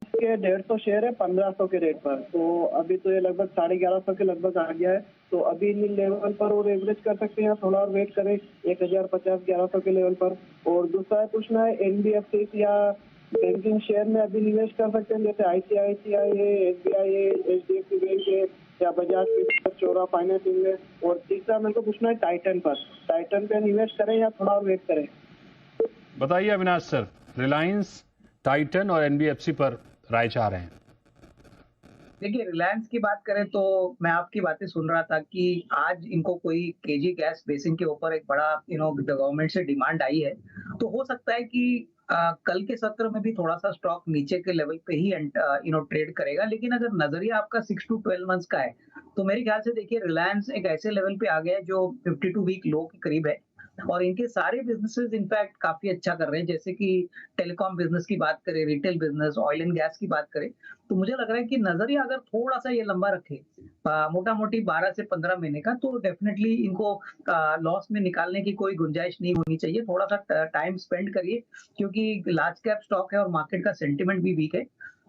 के 150 शेयर है 1500 के रेट पर, तो अभी तो ये लगभग 1150 के लगभग आ गया है। तो अभी इन लेवल पर और एवरेज कर सकते हैं या थोड़ा और वेट करें 1050-1100 के लेवल पर। और दूसरा पूछना है एनबीएफसी या बैंकिंग शेयर में अभी निवेश कर सकते हैं, जैसे आईसीआईसीआई है, एसबीआई है, एचडीएफसी बैंक है या बजाज फिनसर्व, चोरा फाइनेंसिंग है। और तीसरा मेरे को पूछना है टाइटन पर, टाइटन पे निवेश करें या थोड़ा और वेट करें। बताइए अविनाश सर, रिलायंस, टाइटन और एनबीएफसी पर राय चाह रहे हैं। देखिए, रिलायंस की बात करें तो मैं आपकी बातें सुन रहा था कि आज इनको कोई केजी गैस बेसिन के ऊपर एक बड़ा गवर्नमेंट से डिमांड आई है। तो हो सकता है कि कल के सत्र में भी थोड़ा सा स्टॉक नीचे के लेवल पे ही ट्रेड करेगा। लेकिन अगर नजरिया आपका 6 to 12 मंथ्स का है तो मेरे ख्याल से देखिए रिलायंस एक ऐसे लेवल पे आ गया है जो 52 वीक लो के करीब है। और इनके सारे बिजनेसेस इनफैक्ट काफी अच्छा कर रहे हैं, जैसे कि टेलीकॉम बिजनेस की बात करें, retail business, oil and gas की बात करें, तो मुझे लग रहा है कि नजरिया अगर थोड़ा सा ये लंबा रखे, मोटा मोटी 12 से 15 महीने का, तो डेफिनेटली इनको लॉस में निकालने की कोई गुंजाइश नहीं होनी चाहिए। थोड़ा सा टाइम स्पेंड करिए, क्योंकि लार्ज कैप स्टॉक है और मार्केट का सेंटिमेंट भी वीक है।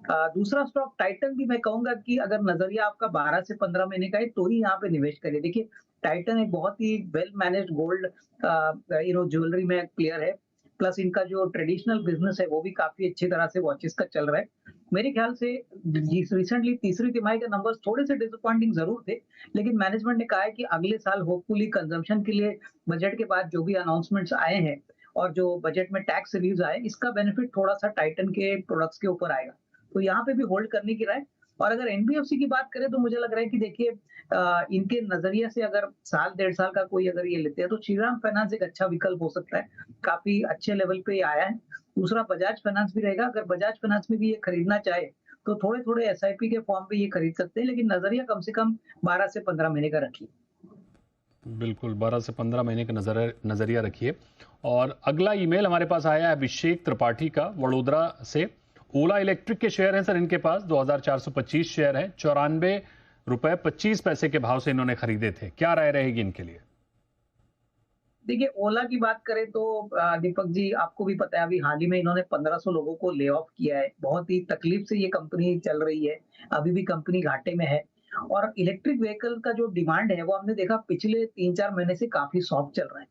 दूसरा स्टॉक टाइटन भी मैं कहूंगा कि अगर नजरिया आपका 12 से 15 महीने का है तो ही यहाँ पे निवेश करिए। देखिए, टाइटन एक बहुत ही वेल मैनेज्ड गोल्ड ज्वेलरी में प्लेयर है, प्लस इनका जो ट्रेडिशनल बिजनेस है वो भी काफी अच्छी तरह से वॉचेस का चल रहा है। मेरे ख्याल से रिसेंटली तीसरी तिमाही के नंबर्स थोड़े से डिसअपॉइंटिंग जरूर थे, लेकिन मैनेजमेंट ने कहा है कि अगले साल होपफुली कंजम्पशन के लिए बजट के बाद जो भी अनाउंसमेंट्स आए हैं और जो बजट में टैक्स रिव्यूज आए, इसका बेनिफिट थोड़ा सा टाइटन के प्रोडक्ट्स के ऊपर आएगा। तो यहाँ पे भी होल्ड करने की राय। और अगर एनबीएफसी की बात करें तो मुझे लग रहा है कि देखिए इनके नजरिए से अगर साल 1.5 साल का कोई अगर ये लेते हैं तो श्रीराम फाइनेंस एक अच्छा विकल्प हो सकता है, काफी अच्छे लेवल पे आया है। दूसरा बजाज फाइनेंस भी रहेगा, अगर बजाज फाइनेंस में भी ये खरीदना चाहे तो थोड़े थोड़े एसआईपी के फॉर्म पे ये खरीद सकते हैं, लेकिन नजरिया कम से कम 12 से 15 महीने का रखिए। बिल्कुल, 12 से 15 महीने का नजरिया रखिए। और अगला ईमेल हमारे पास आया है अभिषेक त्रिपाठी का, वडोदरा से। ओला इलेक्ट्रिक के शेयर हैं सर इनके पास, 2425 शेयर हैं, 94 रुपए 25 पैसे के भाव से इन्होंने खरीदे थे। क्या राय रहेगी इनके लिए? देखिए, ओला की बात करें तो दीपक जी, आपको भी पता है अभी हाल ही में इन्होंने 1500 लोगों को ले ऑफ किया है। बहुत ही तकलीफ से ये कंपनी चल रही है, अभी भी कंपनी घाटे में है। और इलेक्ट्रिक व्हीकल का जो डिमांड है वो हमने देखा पिछले 3-4 महीने से काफी सॉफ्ट चल रहा है।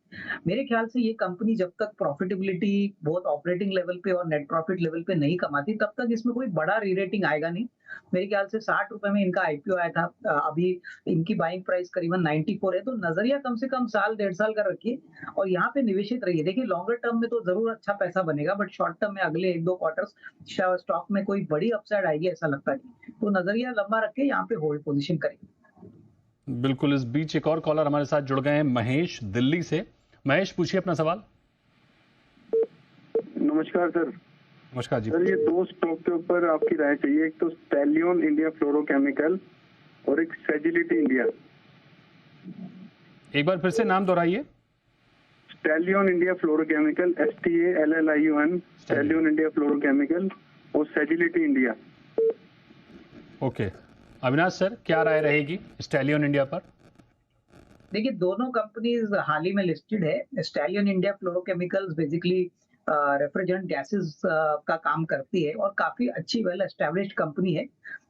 मेरे ख्याल से ये कंपनी जब तक प्रॉफिटेबिलिटी बहुत ऑपरेटिंग लेवल पे और नेट प्रॉफिट लेवल पे नहीं कमाती, तब तक इसमें कोई बड़ा रीरेटिंग आएगा नहीं। मेरे ख्याल से 60 रुपए में इनका आईपीओ आया था, अभी इनकी बाइंग प्राइस करीबन 94 है। तो नजरिया कम से कम साल 1.5 साल का रखिए और यहाँ पे निवेशित रहिए। देखिए, लॉन्गर टर्म में तो जरूर अच्छा पैसा बनेगा, बट शॉर्ट टर्म में अगले 1-2 क्वार्टर्स स्टॉक में कोई बड़ी अपसाइड आएगी ऐसा लगता नहीं। तो नजरिया लंबा रख के यहाँ पे होल्ड पोजीशन करेंगे। बिल्कुल। इस बीच एक और कॉलर हमारे साथ जुड़ गए हैं, महेश दिल्ली से। महेश, पूछिए अपना सवाल। नमस्कार सर। नमस्कार जी। सर, ये दो स्टॉक के ऊपर आपकी राय चाहिए, एक तो स्टैलियन इंडिया फ्लोरोकेमिकल और एक सेजिलिटी इंडिया। एक बार फिर से नाम दोहराइए। Stallion India Fluorochemical, STALLION, Stallion India Fluorochemical और Sagility India. Okay, Avinash sir, क्या राय रहेगी स्टैलियन इंडिया पर? देखिए, दोनों कंपनीज हाल ही में लिस्टेड है। Stallion India fluorochemicals basically refrigerant gases का काम करती है और काफी अच्छी वेल एस्टेब्लिश्ड कंपनी है।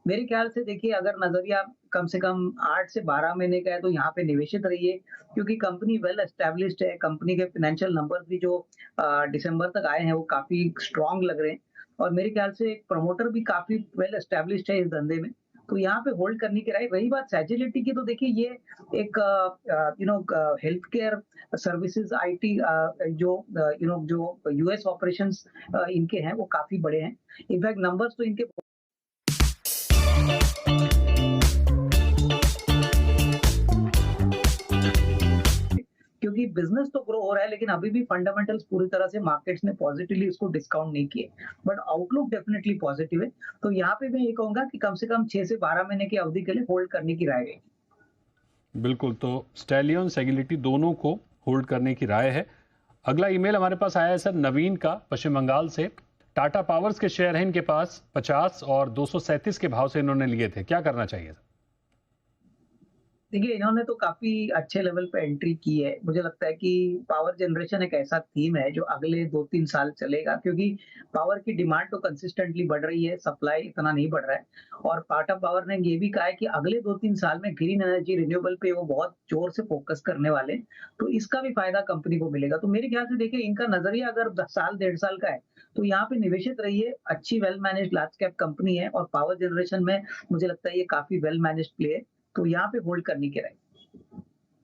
मेरे ख्याल से देखिए, अगर नजरिया कम से कम 8 से 12 महीने का है तो यहाँ पे निवेशित रहिए, क्योंकि कंपनी वेल एस्टेब्लिश्ड है। कंपनी के फाइनेंशियल नंबर भी जो दिसंबर तक आए हैं वो काफी स्ट्रांग लग रहे हैं और मेरे ख्याल से प्रमोटर भी काफी वेल एस्टेब्लिश्ड है इस धंधे में। तो यहाँ पे होल्ड करने की राय। रही बात सैजिलिटी की, तो देखिए ये एक हेल्थ केयर सर्विसेज आईटी जो यूएस ऑपरेशंस इनके हैं वो काफी बड़े हैं। इनफैक्ट नंबर्स तो इनके क्योंकि बिजनेस तो ग्रो हो रहा है, लेकिन अभी भी फंडामेंटल्स पूरी तरह से मार्केट्स ने पॉजिटिवली इसको डिस्काउंट नहीं किए, बट आउटलुक डेफिनेटली पॉजिटिव है। तो यहाँ पे मैं ये कहूंगा कि कम से कम 6 से 12 महीने की अवधि के लिए होल्ड करने की राय है। बिल्कुल, तो स्टैलियन, सेजिलिटी दोनों को होल्ड करने की राय है। अगला ईमेल हमारे पास आया है सर नवीन का, पश्चिम बंगाल से। टाटा पावर्स के शेयर हैं इनके पास 50 और 237 के भाव से इन्होंने लिए थे। क्या करना चाहिए? देखिए, इन्होंने तो काफ़ी अच्छे लेवल पे एंट्री की है। मुझे लगता है कि पावर जनरेशन एक ऐसा थीम है जो अगले 2-3 साल चलेगा, क्योंकि पावर की डिमांड तो कंसिस्टेंटली बढ़ रही है, सप्लाई इतना नहीं बढ़ रहा है। और टाटा पावर ने ये भी कहा है कि अगले 2-3 साल में ग्रीन एनर्जी, रिन्यूएबल पे वो बहुत ज़ोर से फोकस करने वाले हैं, तो इसका भी फ़ायदा कंपनी को मिलेगा। तो मेरे ख्याल से देखिए, इनका नज़रिया अगर द साल, डेढ़ साल का है, तो यहाँ पे निवेशित रहिए। अच्छी well managed large cap company है और पावर जनरेशन में मुझे लगता है ये काफ़ी वेल मैनेज्ड प्ले है, तो यहाँ पे होल्ड करने की राय।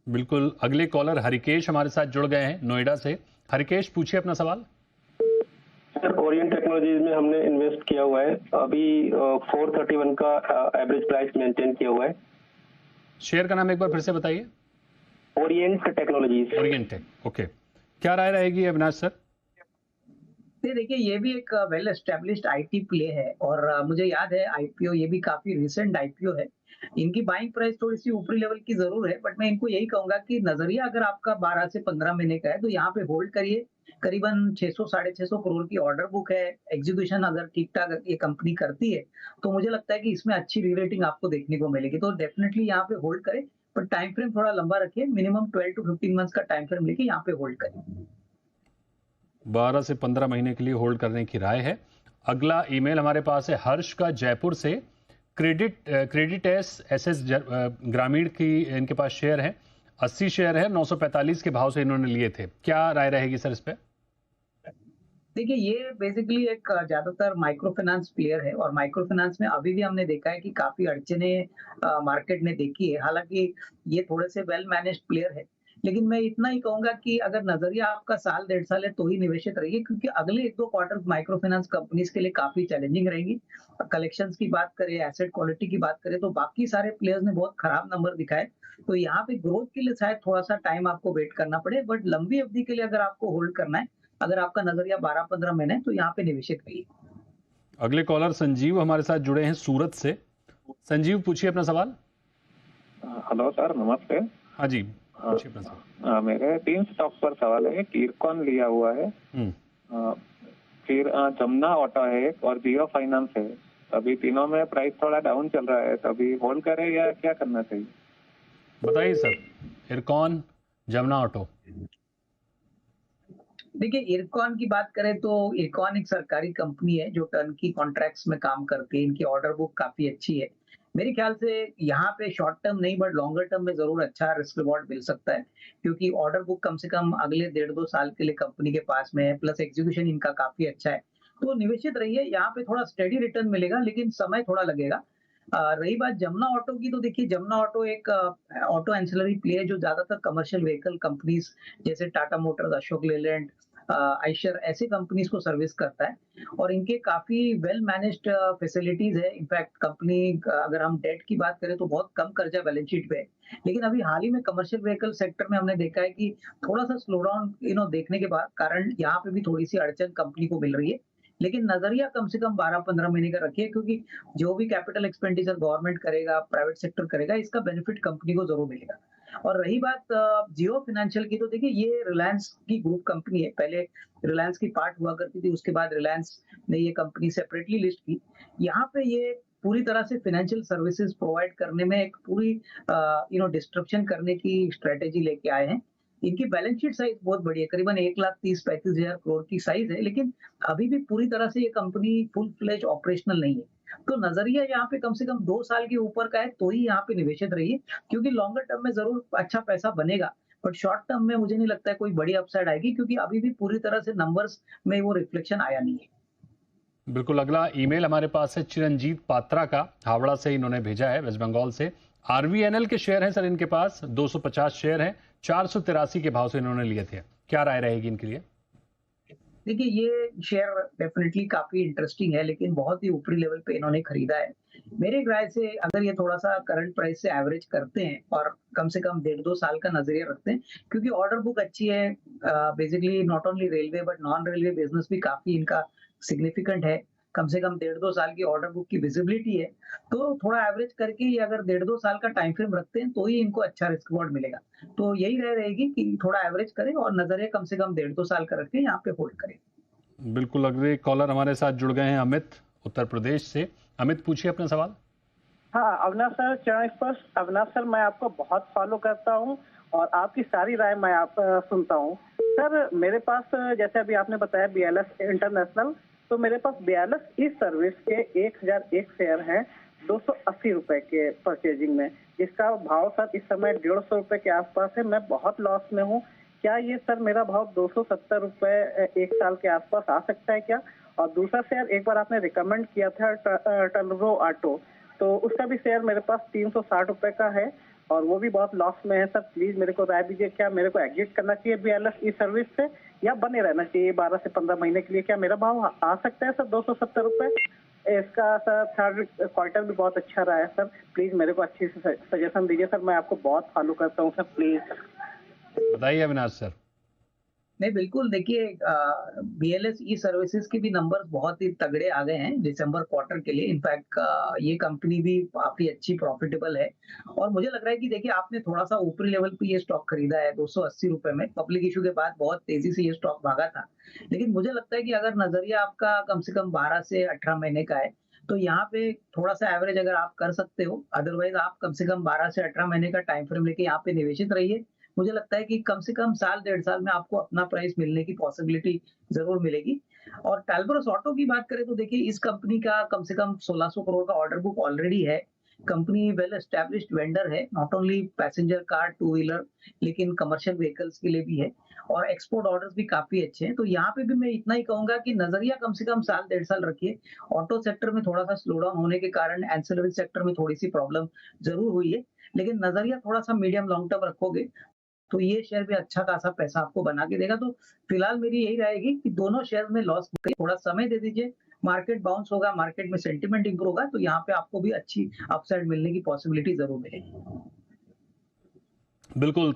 बिल्कुल। अगले कॉलर हरिकेश हमारे साथ जुड़ गए हैं नोएडा से। हरिकेश, पूछिए अपना सवाल। सर, ओरिएंट टेक्नोलॉजीज में हमने इन्वेस्ट किया हुआ है। अभी 431 का एवरेज प्राइस मेंटेन किया हुआ है। शेयर का नाम एक बार फिर से बताइए। Orient Technologies. Orient Tech, okay. क्या राय रहेगी अविनाश सर? देखिए, ये भी एक वेल एस्टेब्लिश्ड आईटी प्ले है और मुझे याद है आईपीओ, ये भी काफी रिसेंट आईपीओ है। इनकी बाइंग प्राइस थोड़ी सी ऊपरी लेवल की जरूर है, बट मैं इनको यही कहूंगा कि नजरिया अगर आपका 12 से 15 महीने का है तो यहाँ पे होल्ड करिए। करीबन 600 साढ़े 600 करोड़ की ऑर्डर बुक है। एग्जीक्यूशन अगर ठीक ठाक ये कंपनी करती है तो मुझे लगता है कि इसमें अच्छी री-रेटिंग आपको देखने को मिलेगी। तो डेफिनेटली यहाँ पे होल्ड करें, पर टाइम फ्रेम थोड़ा लंबा रखिए। मिनिमम 12 टू 15 मंथ्स का टाइम फ्रेम लेके यहाँ पे होल्ड करें। 12 से 15 महीने के लिए होल्ड करने की राय है। अगला ईमेल हमारे पास है हर्ष का, जयपुर से। क्रेडिट एस ग्रामीण की इनके पास शेयर है, 80 शेयर है, 945 के भाव से इन्होंने लिए थे। क्या राय रहेगी सर इस पे? देखिए, ये बेसिकली एक ज्यादातर माइक्रो फाइनेंस प्लेयर है और माइक्रो फाइनेंस में अभी भी हमने देखा है कि काफी अड़चने मार्केट ने देखी है। हालांकि ये थोड़े से वेल मैनेज्ड प्लेयर है, लेकिन मैं इतना ही कहूंगा कि अगर नजरिया आपका साल, डेढ़ साल है तो ही निवेशित रहिए, क्योंकि अगले 1-2 क्वार्टर माइक्रो फाइनेंस कंपनीज के लिए काफी चैलेंजिंग रहेंगी। कलेक्शंस की बात करें, एसेट क्वालिटी की बात करें, तो बाकी सारे प्लेयर्स ने बहुत खराब नंबर दिखाए। तो यहाँ पे ग्रोथ के लिए शायद थोड़ा सा टाइम आपको वेट करना पड़े, बट लंबी अवधि के लिए अगर आपको होल्ड करना है, अगर आपका नजरिया 12-15 महीने है, तो यहाँ पे निवेशित रहिए। अगले कॉलर संजीव हमारे साथ जुड़े हैं सूरत से। संजीव, पूछिए अपना सवाल। हेलो सर, नमस्ते। हाँ जी, पूछिए अपना सवाल। मेरे 3 स्टॉक पर सवाल है। कीरकॉन लिया हुआ है, फिर जमुना ऑटो है एक, और जियो फाइनेंस है। अभी तीनों में प्राइस थोड़ा डाउन चल रहा है, तो अभी होल्ड करें या क्या करना चाहिए? बताइए सर। इरकॉन, जमुना ऑटो। देखिए, इरकॉन की बात करें तो इरकॉन एक सरकारी कंपनी है जो टर्नकी कॉन्ट्रैक्ट्स में काम करती है। इनकी ऑर्डर बुक काफी अच्छी है। मेरे ख्याल से यहाँ पे शॉर्ट टर्म नहीं, बट लॉन्गर टर्म में जरूर अच्छा रिस्क रिवॉर्ड मिल सकता है, क्योंकि ऑर्डर बुक कम से कम अगले 1.5-2 साल के लिए कंपनी के पास में है, प्लस एग्जीक्यूशन इनका काफी अच्छा है। तो निवेशित रहिए, यहाँ पे थोड़ा स्टेडी रिटर्न मिलेगा, लेकिन समय थोड़ा लगेगा। रही बात जमुना ऑटो की, तो देखिए जमुना ऑटो एक ऑटो एंसिलरी प्ले है जो ज्यादातर कमर्शियल व्हीकल कंपनीज जैसे टाटा मोटर्स, अशोक लेलैंड, आइशर, ऐसे कंपनीज को सर्विस करता है और इनके काफी वेल मैनेज्ड फैसिलिटीज है। इनफैक्ट कंपनी, अगर हम डेट की बात करें तो बहुत कम कर्जा बैलेंस शीट पे है, लेकिन अभी हाल ही में कमर्शियल व्हीकल सेक्टर में हमने देखा है कि थोड़ा सा स्लो डाउन देखने के बाद कारण यहाँ पे भी थोड़ी सी अड़चन कंपनी को मिल रही है। लेकिन नजरिया कम से कम 12-15 महीने का रखिए, क्योंकि जो भी कैपिटल एक्सपेंडिचर गवर्नमेंट करेगा, प्राइवेट सेक्टर करेगा, इसका बेनिफिट कंपनी को जरूर मिलेगा। और रही बात जियो फाइनेंशियल की, तो देखिए ये रिलायंस की ग्रुप कंपनी है। पहले रिलायंस की पार्ट हुआ करती थी, उसके बाद रिलायंस ने ये कंपनी सेपरेटली लिस्ट की। यहाँ पे ये पूरी तरह से फाइनेंशियल सर्विसेज प्रोवाइड करने में एक पूरी डिस्ट्रप्शन करने की स्ट्रेटेजी लेके आए हैं। इनकी बैलेंस शीट साइज बहुत बड़ी है, करीबन 1,30,35,000 करोड़ की साइज है, लेकिन अभी भी पूरी तरह से ये कंपनी फुल फ्लेज ऑपरेशनल नहीं है। तो नजरिया यहाँ पे कम से कम 2 साल के ऊपर का है तो ही यहाँ पे निवेशित रहिए, क्योंकि लॉन्गर टर्म में जरूर अच्छा पैसा बनेगा, बट शॉर्ट टर्म में मुझे नहीं लगता है कोई बड़ी अपसाइड आएगी, क्योंकि अभी भी पूरी तरह से नंबर्स में वो रिफ्लेक्शन आया नहीं है। बिल्कुल। अगला ईमेल हमारे पास है चिरंजीत पात्रा का, हावड़ा से इन्होंने भेजा है, वेस्ट बंगाल से। आरवीएनएल के शेयर हैं सर इनके पास, 250 शेयर हैं, 483 के भाव से इन्होंने लिए थे। क्या राय रहेगी इनके लिए? देखिए, ये शेयर डेफिनेटली काफी इंटरेस्टिंग है, लेकिन बहुत ही ऊपरी लेवल पे इन्होंने खरीदा है। मेरे राय से अगर ये थोड़ा सा करंट प्राइस से एवरेज करते हैं और कम से कम 1.5-2 साल का नजरिया रखते हैं, क्योंकि ऑर्डर बुक अच्छी है, basically not only railway but non railway business भी काफी इनका सिग्निफिकेंट है, कम से कम 1.5-2 साल की ऑर्डर बुक की विजिबिलिटी है, तो थोड़ा एवरेज करके ये अगर 1.5-2 साल का टाइम फ्रेम रखते हैं तो ही इनको अच्छा रिस्क रिवॉर्ड मिलेगा। तो यही राय रहेगी कि थोड़ा एवरेज करें और नजरिया कम से कम 1.5-2 साल का रखें, यहाँ पे होल्ड करें। बिल्कुल। अगले कॉलर हमारे साथ जुड़ गए हैं अमित, उत्तर प्रदेश से। अमित, पूछिए अपना सवाल। हाँ अविनाश सर, चरण स्पर्श। अविनाश सर, मैं आपको बहुत फॉलो करता हूँ और आपकी सारी राय मैं आप सुनता हूँ। सर मेरे पास जैसे अभी आपने बताया BLS इंटरनेशनल, तो मेरे पास BLS ई सर्विस के 1001 शेयर हैं 280 रुपए के परचेजिंग में, जिसका भाव सर इस समय 150 रुपए के आसपास है। मैं बहुत लॉस में हूँ। क्या ये सर मेरा भाव 270 रुपए एक साल के आसपास आ सकता है क्या? और दूसरा शेयर एक बार आपने रिकमेंड किया था टर्बो ऑटो, तो उसका भी शेयर मेरे पास 360 रुपए का है और वो भी बहुत लॉस में है। सर प्लीज मेरे को राय दीजिए, क्या मेरे को एग्जिट करना चाहिए BLS ई सर्विस से या बने रहना चाहिए 12 से 15 महीने के लिए? क्या मेरा भाव आ सकता है सर 270 रुपए? इसका सर थर्ड क्वार्टर भी बहुत अच्छा रहा है सर। प्लीज मेरे को अच्छी सजेशन दीजिए सर, मैं आपको बहुत फॉलो करता हूँ सर, प्लीज बताइए अविनाश सर। नहीं बिल्कुल, देखिए BLS ई सर्विसेज के भी नंबर्स बहुत ही तगड़े आ गए हैं दिसंबर क्वार्टर के लिए। इनफैक्ट ये कंपनी भी काफी अच्छी प्रॉफिटेबल है और मुझे लग रहा है कि देखिए आपने थोड़ा सा ऊपरी लेवल पे ये स्टॉक खरीदा है 280 रुपए में। पब्लिक इशू के बाद बहुत तेजी से ये स्टॉक भागा था, लेकिन मुझे लगता है कि अगर नजरिया आपका कम से कम 12 से 18 महीने का है तो यहाँ पे थोड़ा सा एवरेज अगर आप कर सकते हो, अदरवाइज आप कम से कम 12 से 18 महीने का टाइम फ्रेम लेके यहाँ पे निवेशित रहिए। मुझे लगता है कि कम से कम साल 1.5 साल में आपको अपना प्राइस मिलने की पॉसिबिलिटी जरूर मिलेगी। और टैल्बरस ऑटो की बात करें तो देखिए इस कंपनी का कम से कम 1600 करोड़ का ऑर्डर बुक ऑलरेडी है। कंपनी वेल एस्टेब्लिश्ड वेंडर है, not only passenger car two wheeler लेकिन कमर्शियल व्हीकल्स के लिए भी है और एक्सपोर्ट ऑर्डर्स भी काफी अच्छे हैं। तो यहाँ पे भी मैं इतना ही कहूंगा कि नजरिया कम से कम साल 1.5 साल रखिए। ऑटो सेक्टर में थोड़ा सा स्लो डाउन होने के कारण एंसिलरी सेक्टर में थोड़ी सी प्रॉब्लम जरूर हुई है, लेकिन नजरिया थोड़ा सा मीडियम लॉन्ग टर्म रखोगे तो ये शेयर भी अच्छा खासा पैसा आपको बना के देगा। तो फिलहाल मेरी यही रहेगी कि दोनों शेयर में लॉस, थोड़ा समय दे दीजिए। मार्केट बाउंस होगा, मार्केट में सेंटीमेंट इंप्रूव होगा तो यहाँ पे आपको भी अच्छी अपसाइड मिलने की पॉसिबिलिटी जरूर मिलेगी। बिल्कुल।